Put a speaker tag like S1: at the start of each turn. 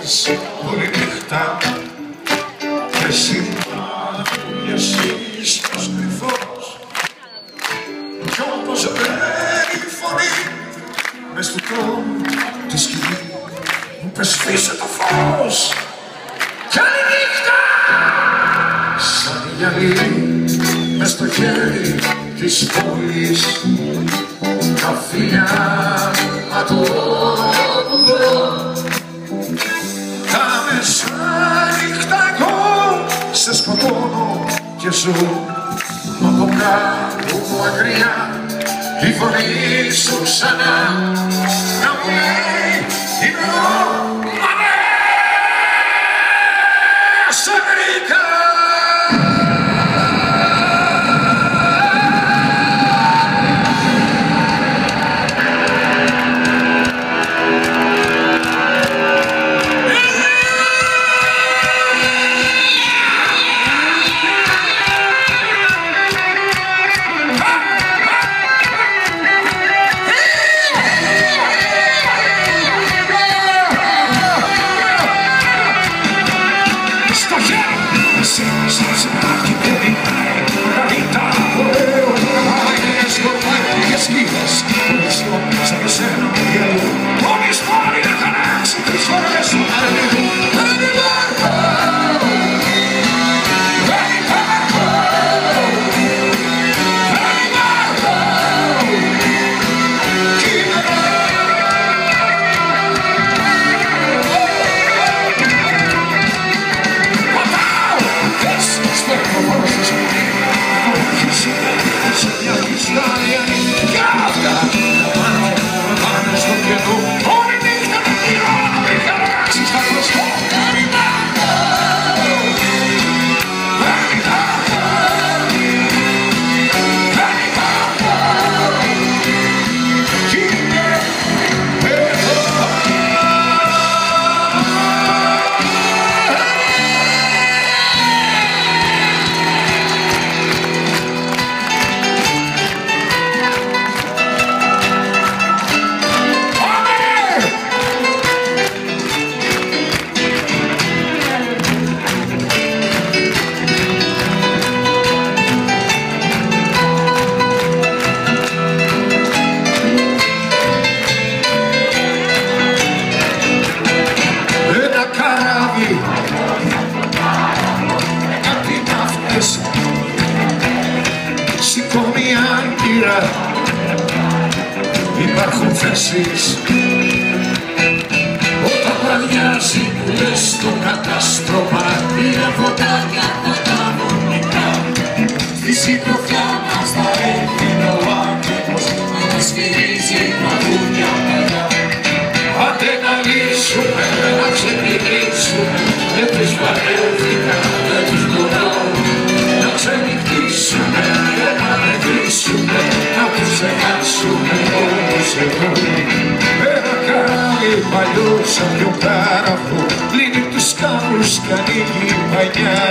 S1: φοβηθείς όλη νύχτα και εσύ εσύ ως κρυφός κι όπως λέει η φωνή μες του τρόμου τη σκηνή μου πες σβήσε το φως κι άλλη νύχτα σαν γυαλί μες στο χέρι της πόλης τα φιλιά τα μεσάνυχτα εγώ σε σκοτώνω και ζω από κάπου μακριά η φωνή σου ξανά να μου λέει είμαι εγώ μα ναι σε βρήκα.
S2: Σηκώνει άγκυρα, υπάρχουν θέσεις όταν βραδιάζει που λες το κατάστρωμα πήρα φωτάκια από τα βορνικά στη συντροφιά μας θα έρθει ο άνθρωπος να μας σφυρίζει μαγούνια παλιά. Άντε να λύσουμε, να ξεπηδήσουμε, δεν τους βαρέθηκα, δεν τους μπορώ να ξενυχτήσουμε και να μετρήσουμε, να τους ξεχάσουμε όπως εγώ. Ένα καράβι παλιό σαν πιο τάραχο, κλείνει τους κάμους κι ανοίγει η πανιά.